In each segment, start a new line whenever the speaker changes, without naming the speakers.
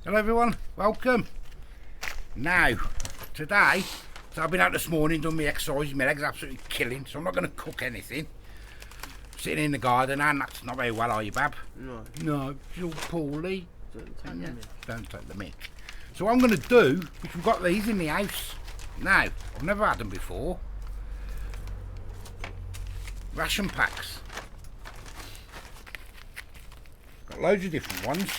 Hello everyone, welcome. Now, today, so I've been out this morning, done my exercise, my leg's absolutely killing, so I'm not going to cook anything. Sitting in the garden, and that's not very well, are you, Bab?
No.
No, she's all poorly.
Don't
Don't take the mick. So what I'm going to do, which we've got these in the house. Now, I've never had them before. Ration Packs. Got loads of different ones.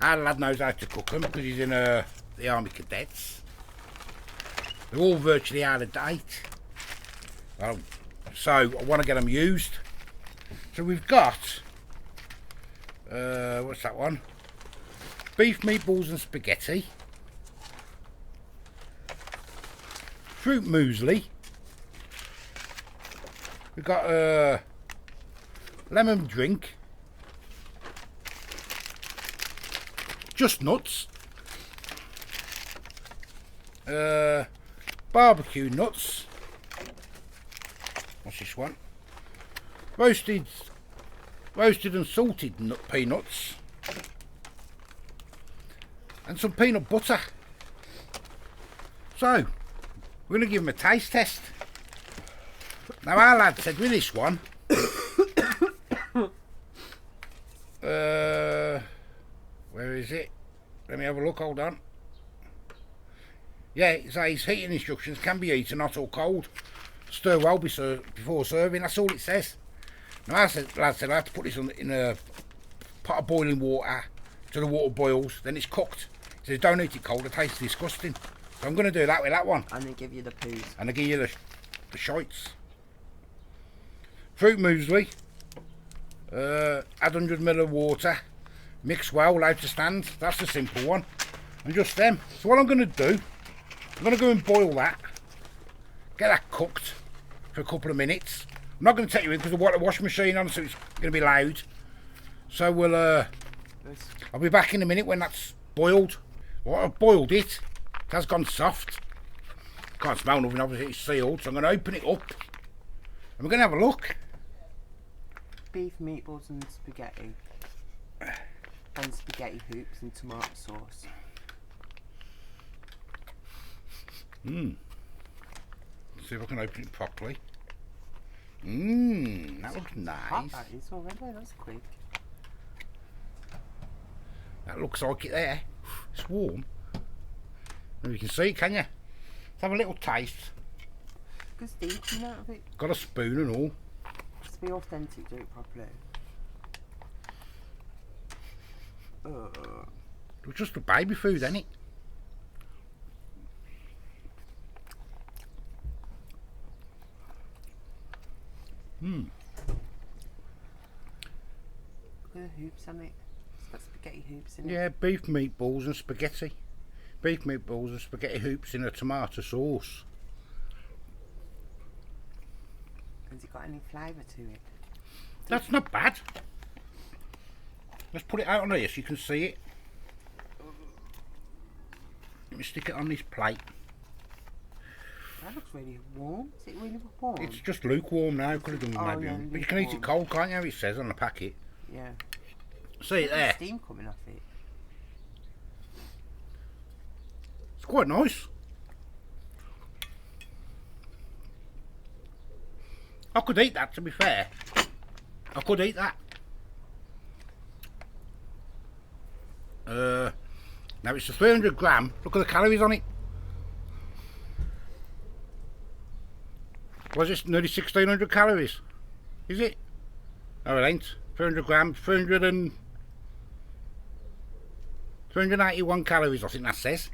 Our lad knows how to cook them because he's in the Army Cadets. They're all virtually out of date. So I want to get them used. So we've got, what's that one? Beef, meatballs and spaghetti. Fruit muesli. We've got lemon drink. Just nuts. Barbecue nuts. What's this one? Roasted and salted peanuts. And some peanut butter. So, we're going to give them a taste test. Now our lad said with this one, where is it? Let me have a look, hold on. Yeah, it says heating instructions can be eaten hot or cold. Stir well before serving, that's all it says. Now our lad said I have to put this in a pot of boiling water till the water boils, then it's cooked. He says don't eat it cold, it tastes disgusting. So I'm going to do that with that one.
And they give you the poos.
And they give you the shites. Fruit muesli. Add 100ml of water. Mix well, allowed to stand. That's the simple one. And just them. So what I'm going to do, I'm going to go and boil that. Get that cooked for a couple of minutes. I'm not going to take you in because I've got the washing machine on, so it's going to be loud. So we'll, I'll be back in a minute when that's boiled. Well, I've boiled it. It has gone soft. Can't smell nothing, obviously it's sealed. So I'm going to open it up. And we're going to have a look.
Beef, meatballs and spaghetti. And spaghetti hoops and tomato sauce.
See if I can open it properly. That looks nice.
Hot that is already, that's quick.
That looks like it there. It's warm. And you can see, can you? Let's have a little taste.
Good steaming out of it.
Got a spoon and all.
Let's be authentic, do it properly.
It's just a baby food, ain't it?
Look at the hoops on it. It's got spaghetti hoops in it.
Yeah, beef, meatballs and spaghetti. Beef, meatballs and spaghetti hoops in a tomato sauce.
Has it got any flavour to it?
That's not bad. Let's put it out on here so you can see it. Let me stick it on this plate.
That looks really warm. Is it really warm?
It's just lukewarm now. Could have done with maybe.
Yeah,
but you can eat it cold, can't you? It says on the packet.
Yeah.
See it there.
Steam coming off it.
It's quite nice. I could eat that, to be fair. I could eat that. Now it's a 300 gram. Look at the calories on it. Was this nearly 1600 calories? Is it? No, it ain't. 300 grams, 381 calories, I think that says.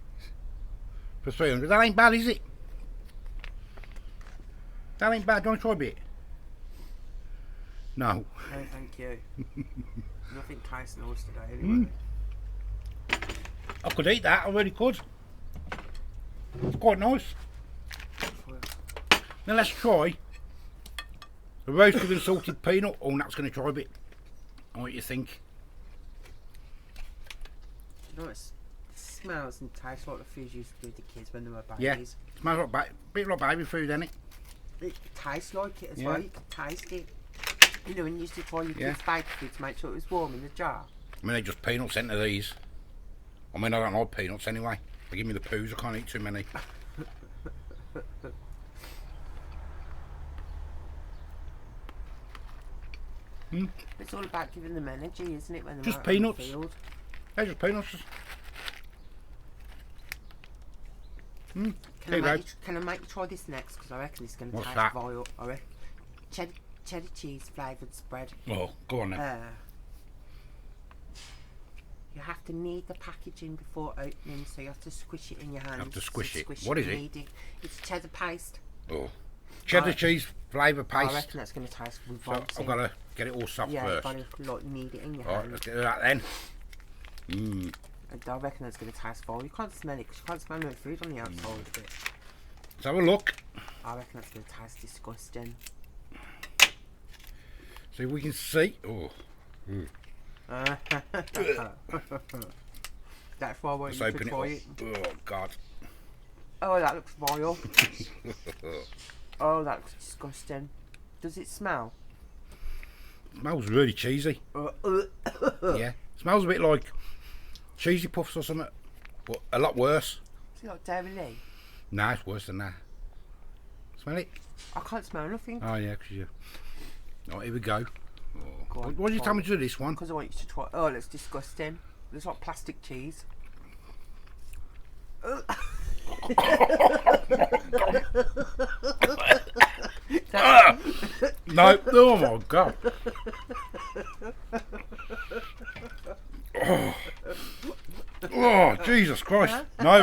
For 300. That ain't bad, is it? That ain't bad. Don't try a bit. No.
No, thank you. Nothing tastes nice today, anyway.
I could eat that. I really could. It's quite nice. Now let's try the roasted and salted peanut. Oh, Nat's going to try a bit. What do you think?
You know, it smells and tastes like the food you used to give the kids when they were babies.
Yeah, it smells like bit like baby food, doesn't it?
It tastes like it as well. You can taste it. You know, when you used to pour your
Yeah.
kids' baby food to make sure it was warm in the jar.
I mean, they're just peanuts into these. I mean, I don't like peanuts anyway. They give me the poos, I can't eat too many.
It's all about giving them energy, isn't it? When they're
Just
out on the
peanuts.
field.
They're just peanuts.
Can
There you go.
I make you try this next? Because I reckon it's going to
What's
taste
that?
vile. I reckon cheddar cheese flavoured spread.
Oh, go on then.
You have to knead the packaging before opening, so you have to squish it in your hands.
Have to squish it.
Squish
What is it?
knead it? It's cheddar paste.
Oh. Cheddar
Right.
cheese flavour
I
paste.
reckon that's going to taste
So
revolting.
I've got to get it all soft
yeah,
first.
you've got to like, knead it in your
Alright,
hand.
let's do that then. Mmm.
And I reckon that's going to taste vile. You can't smell it because you can't smell no food on the outside of it.
Let's have a look.
I reckon that's going to taste disgusting.
See if we can see. Oh.
That's why I want
Let's
you to
open
try
it
it.
up. Oh, God.
Oh, that looks vile. Oh, that looks disgusting. Does it smell?
Smells really cheesy. Yeah. Smells a bit like cheesy puffs or something. But a lot worse.
Is it like Dairy Lee?
Nah, it's worse than that. Smell it?
I can't smell nothing.
Oh, yeah, because you... Oh, here we go. Oh.
Go on,
What did you
try
tell me
it.
to do this one?
Because I want you to try. Oh, it looks disgusting. It looks like plastic cheese.
No. Oh, my God. Oh. Oh, Jesus Christ. No.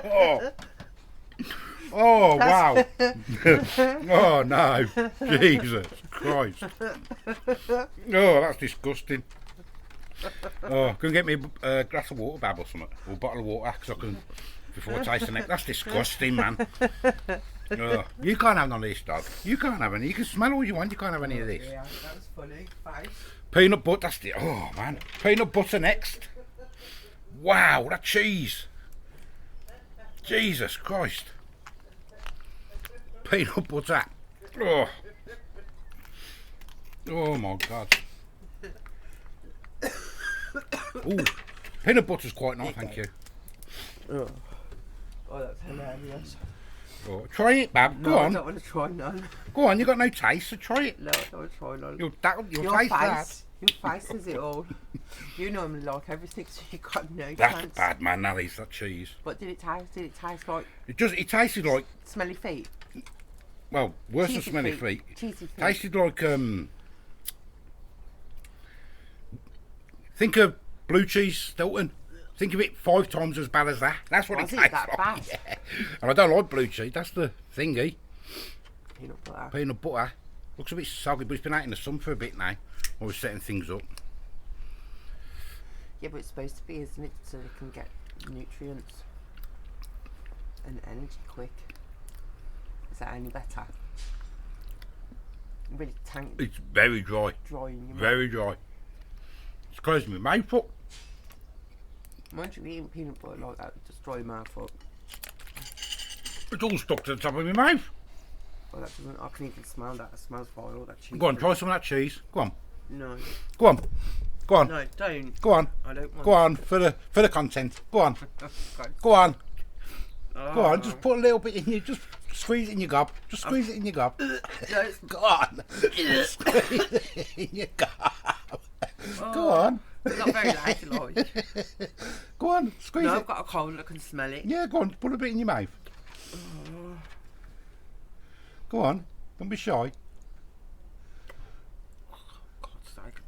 Oh. Oh, wow. Oh, no. Jesus Christ. Oh, that's disgusting. Oh, can you get me a glass of water, Bab, or something? Or a bottle of water, because I can, before tasting it. That's disgusting, man. Oh, you can't have none of this, dog. You can't have any. You can smell all you want, you can't have any of this.
Yeah, that was funny. Face.
Peanut butter, that's the, oh, man. Peanut butter next. Wow, that cheese. Jesus Christ. Peanut butter. Oh. Oh, my God. Ooh, peanut butter's quite nice, thank you.
Oh, that's hilarious.
Oh, try it, Bab. Go
No, I
on.
don't want to try none.
Go on, you got no taste, so try it.
No, I don't want to try none.
You'll
Your
taste that.
face. Your face is it all. You normally like everything, so you got no
That's
chance.
bad, man. Natalie's that cheese.
What did it taste? Did it taste like
It tasted like,
smelly feet?
well, worse than
Cheesy
smelly feet.
Cheesy feet.
Tasted like, think of blue cheese Stilton. Think of it 5 times as bad as that. That's what
Was
it
it
tastes
that
like.
bad?
Yeah. And I don't like blue cheese. That's the thingy.
Peanut butter.
Peanut butter. Looks a bit soggy, but it's been out in the sun for a bit now. While we're setting things up.
Yeah, but it's supposed to be, isn't it? So they can get nutrients and energy quick. Is that any better? Really tank
It's very dry.
dry in your mouth.
Very dry. It's closing my mouth up.
Mind you eating peanut butter like that, just dry your mouth up.
It's all stuck to the top of my mouth.
Oh, that doesn't. I can even smell that. It smells vile. That cheese.
Go on, try some of that cheese. Go on.
No,
Go on. Go on.
no, don't.
Go on.
I don't want.
Go on for the content. Go on. Go on. Go on. Just put a little bit in you. Just squeeze it in your gob. Just squeeze it in your gob.
No, it's,
Go on. Squeeze it in your gob. Go on.
it's not very ladylike.
Go on. Squeeze
No,
it.
I've got a cold. I can smell it.
Yeah, go on. Put a bit in your mouth. Go on. Don't be shy.
God's sake.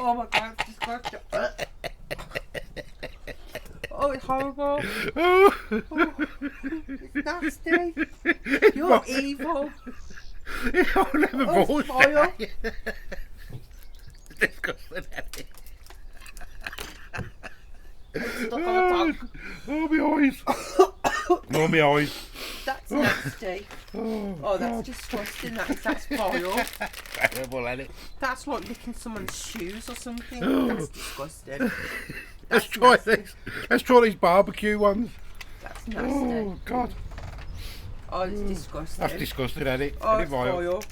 Oh my God, it's disgusting. Oh, it's horrible. Oh, it's nasty. You're evil.
I'll never
Oh,
bought
it's vile.
It's disgusting.
Stuck on the tongue.
Oh, my eyes. Oh, my eyes.
That's nasty. Oh, that's disgusting. That's vile.
Terrible, isn't it?
That's like licking someone's shoes or something. That's disgusting.
Let's try this. Let's try these barbecue ones.
That's nasty.
Oh God.
Oh, it's disgusting.
That's disgusting, isn't it?
Oh,
Isn't it
it's
vile?
vile.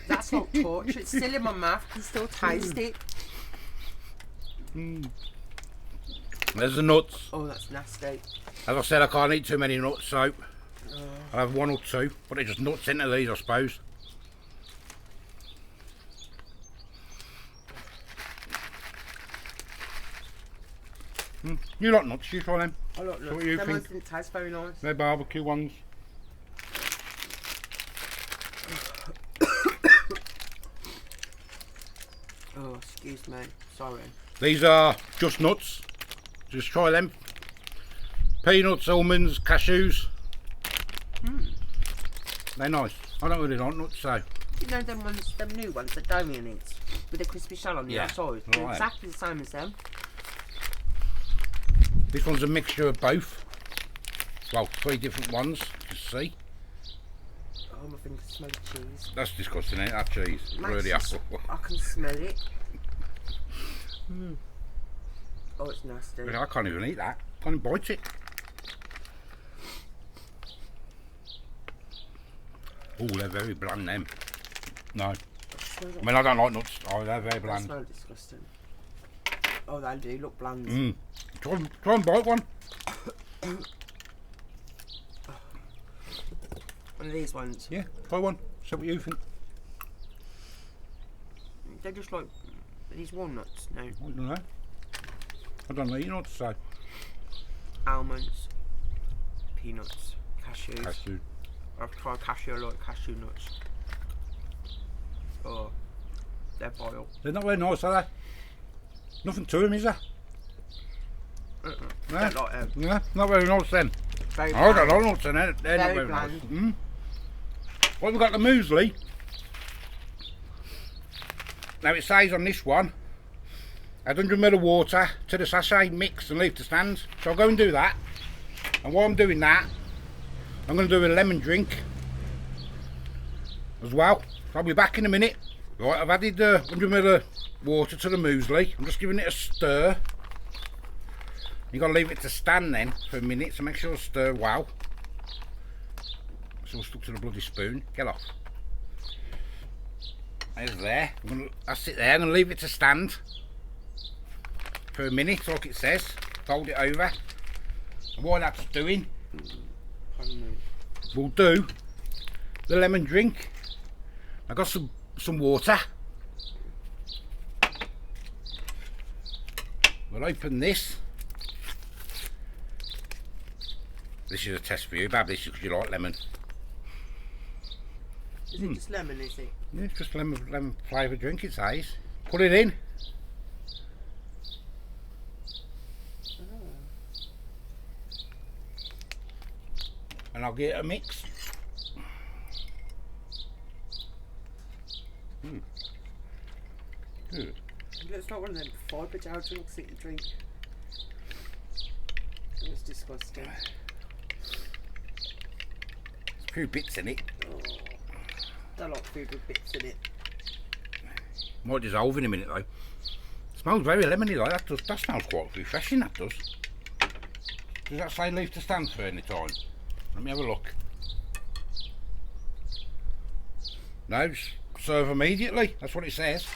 That's not torture. It's still in my mouth. I can still taste it.
There's the nuts.
Oh, that's nasty.
As I said, I can't eat too many nuts, so I'll have one or two. But they're just nuts into these, I suppose. You like nuts? You try them.
I like nuts.
What do you
Them
think?
ones didn't taste very nice.
They're barbecue ones.
Oh, excuse me. Sorry.
These are just nuts. Just try them. Peanuts, almonds, cashews. They're nice. I don't really like nuts, so.
You know them ones, them new ones that Damien eats with the crispy shell on the
Yeah,
outside? They're
right.
exactly the same as them.
This one's a mixture of both. Well, 3 different ones, you see.
Oh, my fingers smell of cheese.
That's disgusting, isn't it? That cheese. Really apple.
I can smell it. Oh, it's nasty.
I can't even eat that. Can't even bite it. Oh, they're very bland, them. No. I mean, I don't like nuts. Oh, they're very
They
bland.
smell disgusting. Oh, they do look bland.
Try and bite one.
One of these ones.
Yeah, try one. See what you think.
They're just like these walnuts. No,
I don't know. I don't know. You know what to say.
almonds, peanuts, cashews.
Cashew.
I've tried cashew. I like cashew nuts. Oh, they're vile.
They're not very nice, are they? Nothing to them, is there? No?
Don't like them.
Yeah, not very nice then.
Very
I don't
bland.
like nuts then. They're not
Very
very
bland.
nice. Well, we've got the muesli. Now it says on this one, add 100 ml of water to the sachet, mix and leave to stand. So I'll go and do that. And while I'm doing that, I'm going to do a lemon drink as well. So I'll be back in a minute. Right, I've added 100 ml of water to the muesli. I'm just giving it a stir. You've got to leave it to stand then for a minute, so make sure to stir well. It's all stuck to the bloody spoon. Get off. There's there. That's it there. I'm going to leave it to stand for a minute, like it says. Fold it over. And while that's doing, we'll do the lemon drink. I've got some water. We'll open this. This is a test for you, Bab. This because you like lemon.
Is it just lemon? Is it?
Yeah, it's just lemon flavoured drink, it says. Put it in. And I'll get a mix. Good.
It's not one of them fibre jar drinks that you drink. It's disgusting.
There's a few bits in it.
Oh, I like food with bits in it.
Might dissolve in a minute though. Smells very lemony like that does. That smells quite refreshing, that does. Does that say leave to stand for any time? Let me have a look. No, serve immediately. That's what it says.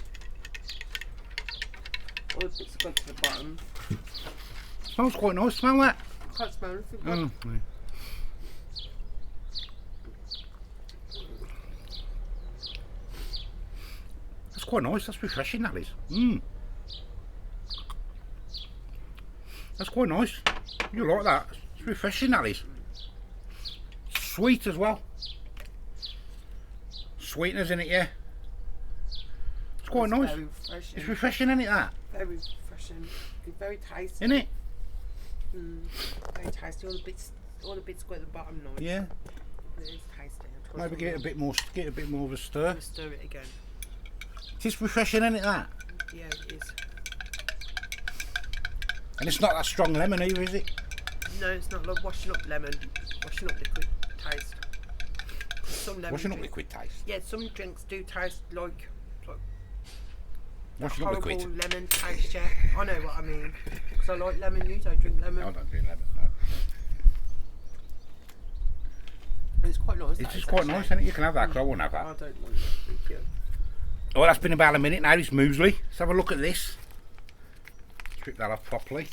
All the bits have gone to the bottom.
Smells quite nice, smell that.
I can't smell anything.
Oh, yeah. That's quite nice, that's refreshing, that is. That's quite nice. You like that? It's refreshing, that is. Sweet as well. Sweeteners in it, yeah. It's quite nice.
Very refreshing.
It's refreshing, isn't it, that?
Very refreshing. It's very tasty.
Isn't it?
Very tasty. All the bits go at the bottom nice.
Yeah.
It is tasty.
Maybe get a bit more of a stir.
I'll stir it again.
It's refreshing, isn't it, that?
Yeah, it is.
And it's not that strong lemon either, is it?
No, it's not like washing up lemon, washing up liquid taste. Some lemon
Washing up
drink-
liquid taste.
Yeah, some drinks do taste like
Once you got the
horrible
quid.
lemon taste, yeah. I know what I mean. Because I like lemon, you don't drink lemon.
I don't drink lemon, no.
It's quite nice.
It's just quite nice, isn't it? You can have that, because I won't have
I
that.
don't want that, thank you.
Oh, that's been about a minute now, it's muesli. Let's have a look at this. Strip that off properly.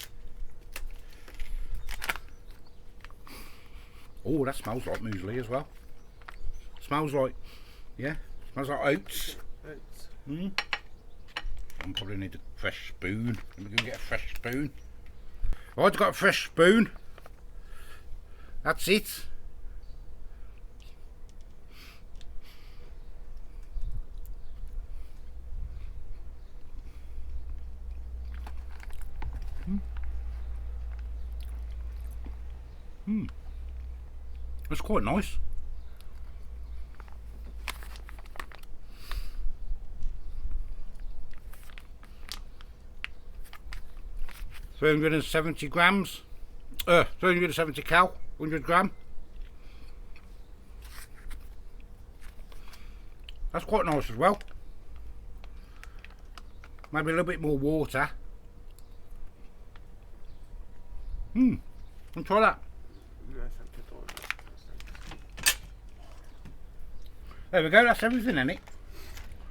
Oh, that smells like muesli as well. Smells like, yeah, smells like oats.
Oats.
I probably need a fresh spoon. Let me go get a fresh spoon. Oh, I've got a fresh spoon. That's it. It's quite nice. £370 grams. 370 cal, 100 gram. That's quite nice as well. Maybe a little bit more water. I'll try that.
No, thank you for that.
There we go, that's everything in it.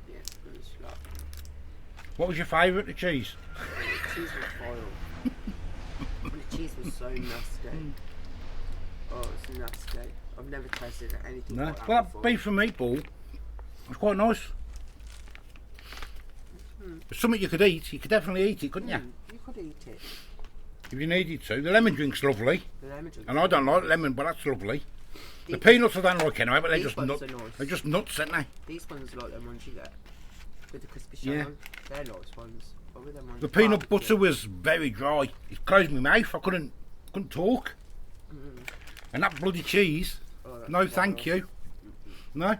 Yeah, it's like
What was your favourite, the cheese?
the cheese was foiled. The cheese was so nasty. Oh, it's nasty. I've never tasted anything
No.
like that
Well,
before.
that beef and meatball was quite nice. It's something you could eat. You could definitely eat it, couldn't you?
You could eat it.
If you needed to. The lemon drink's lovely.
The lemon drink.
And I don't like lemon, but that's lovely. The
These-
peanuts I don't like anyway, but they're
these
just
ones
nuts.
are nice.
They're just nuts, aren't they?
These ones are like them ones you get with the crispy shell
Yeah.
on. They're nice ones. But with them ones,
The peanut
barbecue.
butter was very dry. It closed my mouth. I couldn't talk. And that bloody cheese.
Oh, that's
No,
quite
thank
nice.
you. No.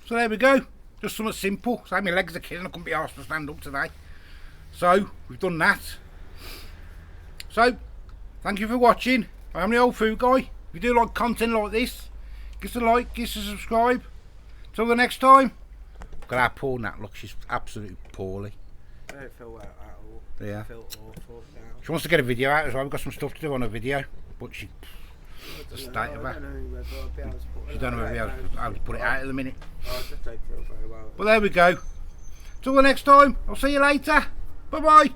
So there we go. Just something simple. So my legs are killing. I couldn't be asked to stand up today. So we've done that. So thank you for watching. I am the Old Food Guy. If you do like content like this, give us a like, give us a subscribe. Till the next time. Look at how poor Nat looks. She's absolutely poorly.
I don't feel well at all.
Yeah.
I feel awful now.
She wants to get a video out as well. We've got some stuff to do on a video, but she, the state of
I
her.
don't know whether I'll be able to put it
She don't know if we'll be able to put it out at the minute.
I just don't feel very well.
But there we go. Till the next time. I'll see you later. Bye bye.